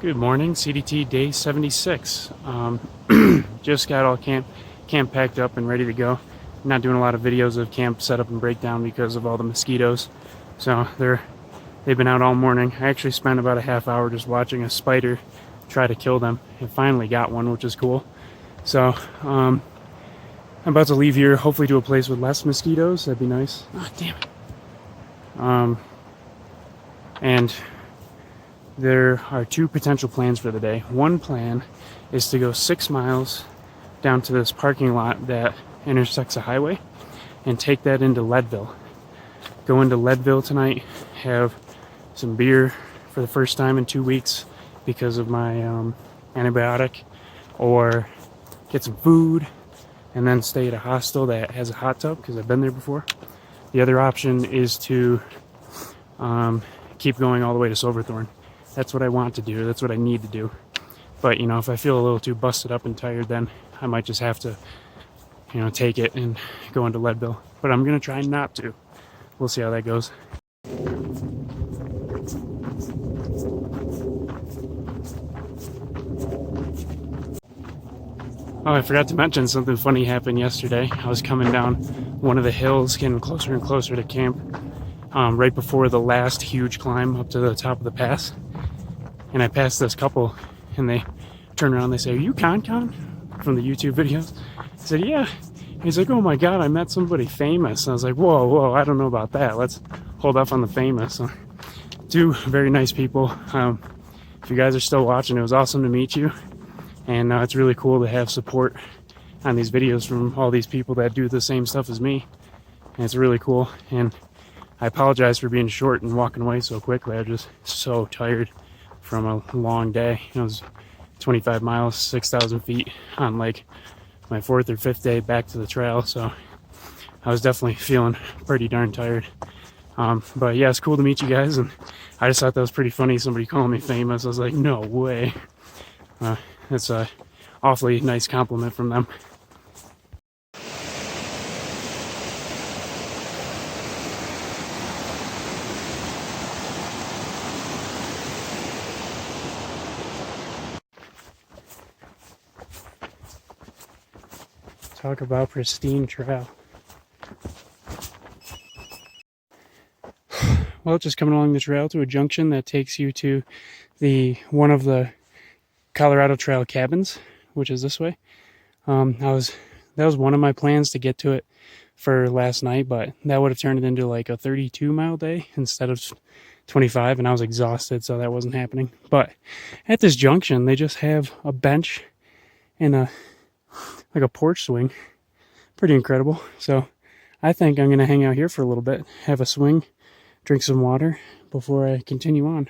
Good morning, CDT day 76. Just got all camp packed up and ready to go. I'm not doing a lot of videos of camp setup and breakdown because of all the mosquitoes. So they've been out all morning. I actually spent about a half hour just watching a spider try to kill them. And finally got one, which is cool. So I'm about to leave here, hopefully to a place with less mosquitoes. That'd be nice. Oh, damn it. And there are two potential plans for the day. One plan is to go 6 miles down to this parking lot that intersects a highway and take that into Leadville. Go into Leadville tonight, have some beer for the first time in 2 weeks because of my antibiotic, or get some food and then stay at a hostel that has a hot tub because I've been there before. The other option is to keep going all the way to Silverthorne. That's what I want to do. That's what I need to do. But, you know, if I feel a little too busted up and tired, then I might just have to, you know, take it and go into Leadville. But I'm going to try not to. We'll see how that goes. Oh, I forgot to mention something funny happened yesterday. I was coming down one of the hills, getting closer and closer to camp, right before the last huge climb up to the top of the pass. And I passed this couple, and they turn around and they say, "Are you Con?" From the YouTube videos. I said, "Yeah." And he's like, "Oh my God, I met somebody famous." And I was like, whoa, I don't know about that. Let's hold off on the famous. So, two very nice people. If you guys are still watching, it was awesome to meet you. And it's really cool to have support on these videos from all these people that do the same stuff as me. And it's really cool. And I apologize for being short and walking away so quickly. I'm just so tired from a long day. It was 25 miles, 6,000 feet on like my 4th or 5th day back to the trail. So I was definitely feeling pretty darn tired. But yeah, it's cool to meet you guys. And I just thought that was pretty funny. Somebody calling me famous. I was like, no way. It's a awfully nice compliment from them. Talk about pristine trail. Well, just coming along the trail to a junction that takes you to one of the Colorado Trail cabins, which is this way. That was one of my plans to get to it for last night, but that would have turned it into like a 32-mile day instead of 25, and I was exhausted, so that wasn't happening. But at this junction, they just have a bench and a porch swing. Pretty incredible. So I think I'm going to hang out here for a little bit, have a swing, drink some water before I continue on.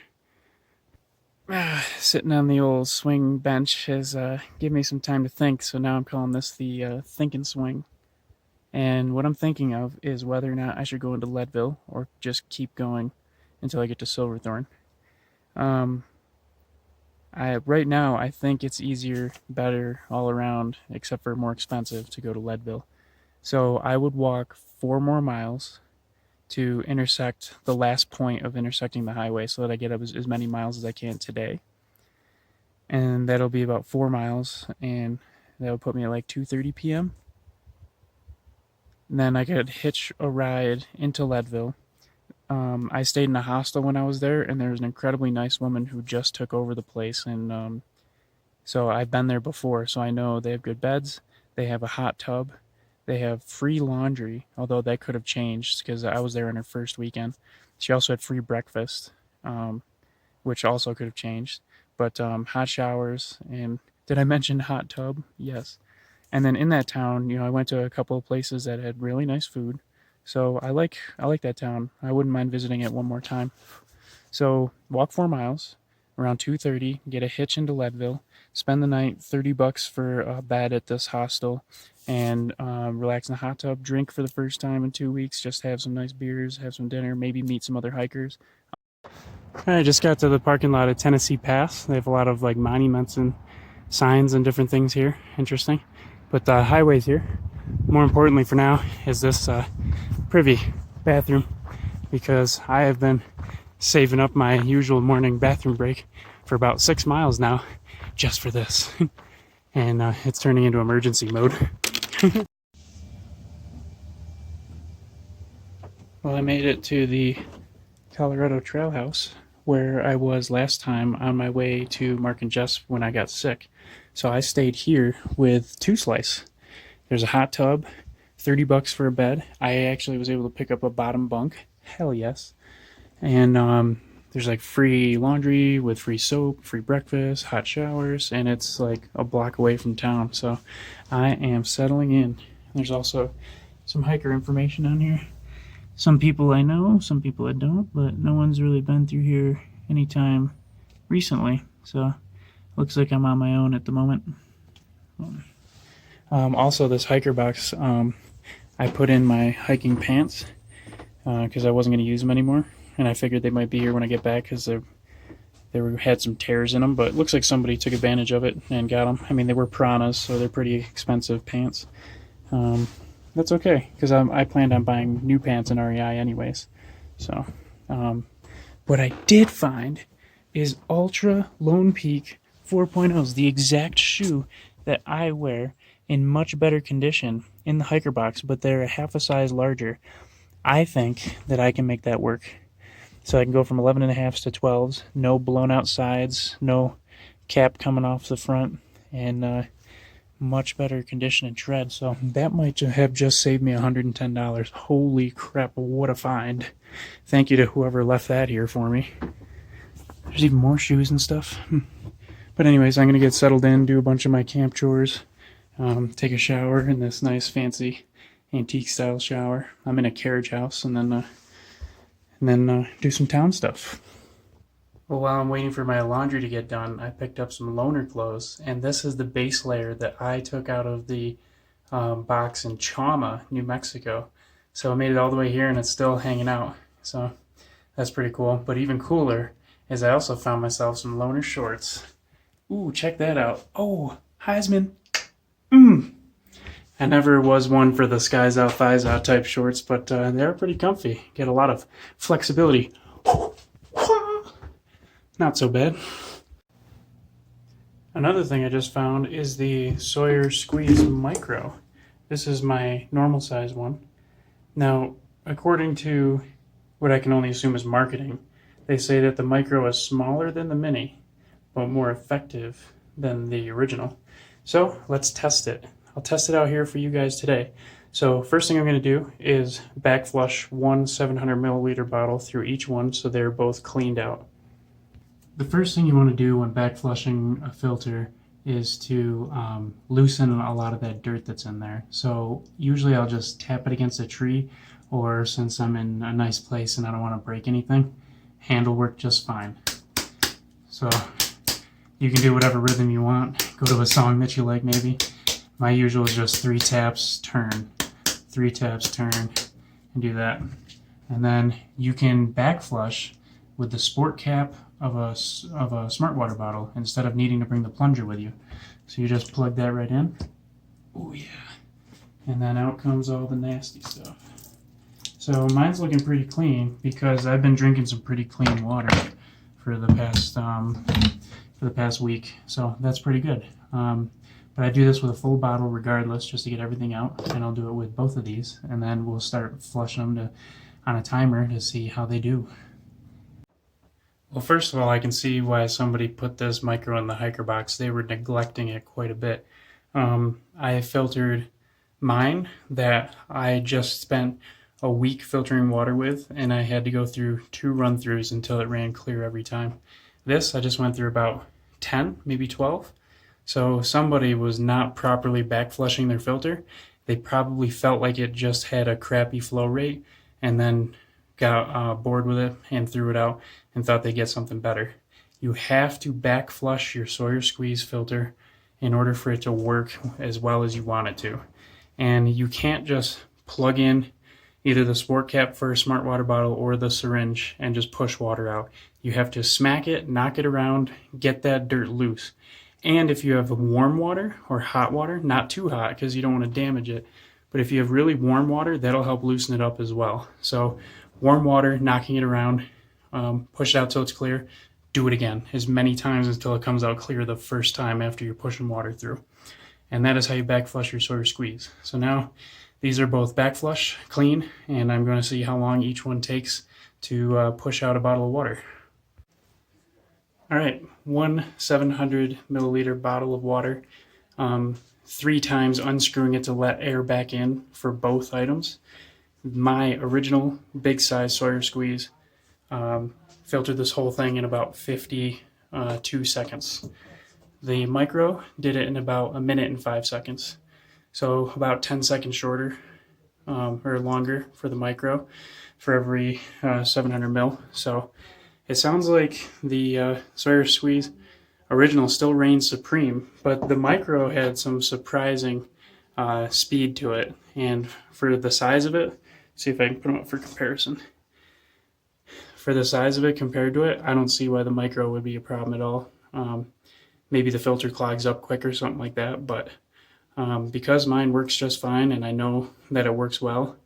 Sitting on the old swing bench has given me some time to think, so now I'm calling this the thinking swing. And what I'm thinking of is whether or not I should go into Leadville or just keep going until I get to Silverthorne. Right now, I think it's easier, better all around, except for more expensive, to go to Leadville. So I would walk 4 more miles to intersect the last point of intersecting the highway so that I get up as many miles as I can today. And that'll be about 4 miles, and that'll put me at like 2:30 p.m. And then I could hitch a ride into Leadville. I stayed in a hostel when I was there, and there was an incredibly nice woman who just took over the place, and so I've been there before, so I know they have good beds, they have a hot tub, they have free laundry, although that could have changed because I was there on her first weekend. She also had free breakfast, which also could have changed, but hot showers, and did I mention hot tub? Yes. And then in that town, you know, I went to a couple of places that had really nice food. So I like that town. I wouldn't mind visiting it one more time. So walk 4 miles around 2:30, get a hitch into Leadville, spend the night, $30 for a bed at this hostel, and relax in the hot tub, drink for the first time in 2 weeks, just have some nice beers, have some dinner, maybe meet some other hikers. I just got to the parking lot at Tennessee Pass. They have a lot of like monuments and signs and different things here. Interesting. But the highway's here. More importantly for now is this privy bathroom, because I have been saving up my usual morning bathroom break for about 6 miles now just for this. And it's turning into emergency mode. Well, I made it to the Colorado Trail House where I was last time on my way to Mark and Jess when I got sick. So I stayed here with 2 Slice. There's a hot tub, $30 for a bed. I actually was able to pick up a bottom bunk. Hell yes. And there's like free laundry with free soap, free breakfast, hot showers, and it's like a block away from town. So I am settling in. There's also some hiker information on here. Some people I know, some people I don't, but no one's really been through here anytime recently. So looks like I'm on my own at the moment. Also, this hiker box, I put in my hiking pants because I wasn't going to use them anymore, and I figured they might be here when I get back because they had some tears in them, but it looks like somebody took advantage of it and got them. I mean, they were Piranhas, so they're pretty expensive pants. That's okay, because I planned on buying new pants in REI anyways. So, what I did find is Ultra Lone Peak 4.0s, the exact shoe that I wear in much better condition in the hiker box, but they're a half a size larger. I think that I can make that work. So I can go from 11.5s to 12s, no blown out sides, no cap coming off the front, and much better condition and tread. So that might have just saved me $110. Holy crap, what a find. Thank you to whoever left that here for me. There's even more shoes and stuff. But anyways, I'm going to get settled in, do a bunch of my camp chores, take a shower in this nice fancy antique style shower. I'm in a carriage house, and then do some town stuff. Well, while I'm waiting for my laundry to get done, I picked up some loaner clothes, and this is the base layer that I took out of the box in Chama, New Mexico. So I made it all the way here, and it's still hanging out. So that's pretty cool. But even cooler is I also found myself some loaner shorts. Ooh, check that out. Oh, Heisman. I never was one for the skies out, thighs out type shorts, but they're pretty comfy. Get a lot of flexibility. Not so bad. Another thing I just found is the Sawyer Squeeze Micro. This is my normal size one. Now, according to what I can only assume is marketing, they say that the Micro is smaller than the Mini, but more effective than the original. So let's test it. I'll test it out here for you guys today. So first thing I'm going to do is back flush one 700 milliliter bottle through each one so they're both cleaned out. The first thing you want to do when back flushing a filter is to loosen a lot of that dirt that's in there. So usually I'll just tap it against a tree, or since I'm in a nice place and I don't want to break anything, hand will work just fine. So you can do whatever rhythm you want. Go to a song that you like maybe. My usual is just 3 taps, turn, 3 taps, turn, and do that. And then you can back flush with the sport cap of a smart water bottle instead of needing to bring the plunger with you. So you just plug that right in. Oh yeah. And then out comes all the nasty stuff. So mine's looking pretty clean because I've been drinking some pretty clean water for the past week. So that's pretty good. But I do this with a full bottle regardless, just to get everything out, and I'll do it with both of these, and then we'll start flushing them on a timer to see how they do. Well, first of all, I can see why somebody put this Micro in the hiker box. They were neglecting it quite a bit. I filtered mine that I just spent a week filtering water with, and I had to go through 2 run-throughs until it ran clear every time. This, I just went through about 10, maybe 12. So somebody was not properly back flushing their filter. They probably felt like it just had a crappy flow rate and then got bored with it and threw it out and thought they'd get something better. You have to back flush your Sawyer Squeeze filter in order for it to work as well as you want it to. And you can't just plug in either the sport cap for a smart water bottle or the syringe and just push water out. You have to smack it, knock it around, get that dirt loose. And if you have warm water or hot water, not too hot because you don't want to damage it, but if you have really warm water, that'll help loosen it up as well. So warm water, knocking it around, push it out till it's clear, do it again as many times until it comes out clear the first time after you're pushing water through. And that is how you back flush your Sawyer squeeze. So now these are both back flush, clean, and I'm going to see how long each one takes to push out a bottle of water. All right, one 700 milliliter bottle of water, 3 times unscrewing it to let air back in for both items. My original big size Sawyer squeeze filtered this whole thing in about 52 seconds. The micro did it in about 1 minute and 5 seconds. So about 10 seconds shorter or longer for the micro for every 700 mil. So it sounds like the Sawyer squeeze original still reigns supreme, but the micro had some surprising speed to it. And for the size of it, see if I can put them up for comparison. For the size of it compared to it, I don't see why the micro would be a problem at all. Maybe the filter clogs up quick or something like that, but because mine works just fine and I know that it works well,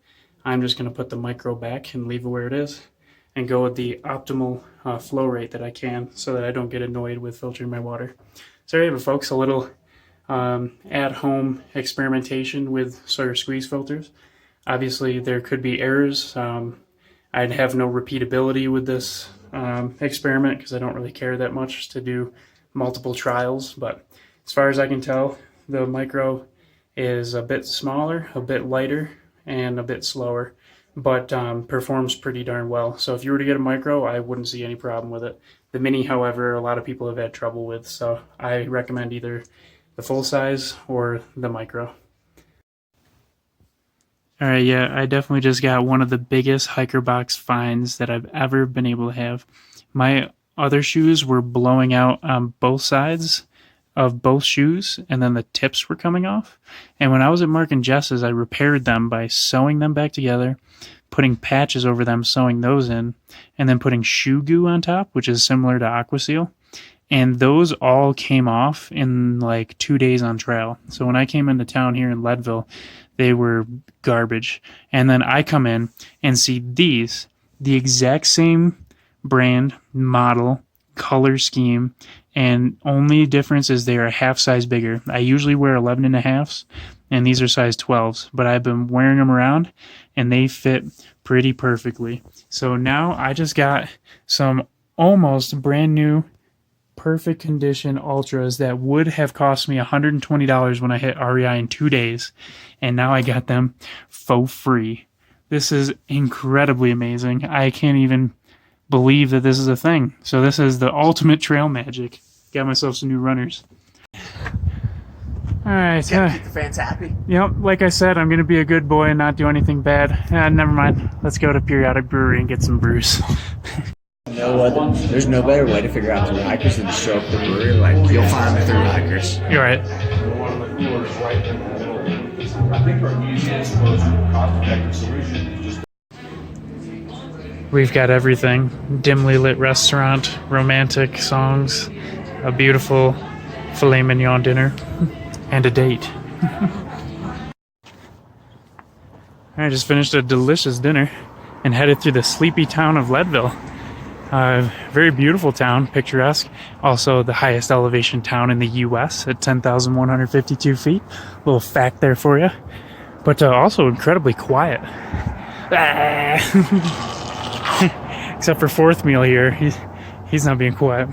I'm just going to put the micro back and leave it where it is and go with the optimal flow rate that I can so that I don't get annoyed with filtering my water. So there you have it, folks, a little at-home experimentation with Sawyer squeeze filters. Obviously, there could be errors. I'd have no repeatability with this experiment because I don't really care that much to do multiple trials, but as far as I can tell, the micro is a bit smaller, a bit lighter, and a bit slower, but performs pretty darn well. So if you were to get a micro, I wouldn't see any problem with it. The mini, however, a lot of people have had trouble with, so I recommend either the full size or the micro. All right, yeah, I definitely just got one of the biggest hiker box finds that I've ever been able to have. My other shoes were blowing out on both sides of both shoes, and then the tips were coming off. And when I was at Mark and Jess's, I repaired them by sewing them back together, putting patches over them, sewing those in, and then putting shoe goo on top, which is similar to Aquaseal. And those all came off in like 2 days on trail. So when I came into town here in Leadville, they were garbage. And then I come in and see these, the exact same brand, model, color scheme, and only difference is they are a half size bigger. I usually wear 11.5s, and these are size 12s, but I've been wearing them around, and they fit pretty perfectly. So now I just got some almost brand new, perfect condition Ultras that would have cost me $120 when I hit REI in 2 days, and now I got them for free. This is incredibly amazing. I can't even believe that this is a thing. So this is the ultimate trail magic. Got myself some new runners. All right. Gotta keep the fans happy. Yep. Like I said, I'm gonna be a good boy and not do anything bad. Never mind. Let's go to Periodic Brewery and get some brews. There's no better way to figure out through hikers than to show up at the brewery. Like, you'll find the through hikers. You're right. I think our easiest, most cost-effective solution is just. We've got everything. Dimly lit restaurant, romantic songs, a beautiful filet mignon dinner, and a date. I just finished a delicious dinner and headed through the sleepy town of Leadville. Very beautiful town, picturesque. Also the highest elevation town in the U.S. at 10,152 feet. Little fact there for you. But also incredibly quiet. Except for fourth meal here. He's not being quiet.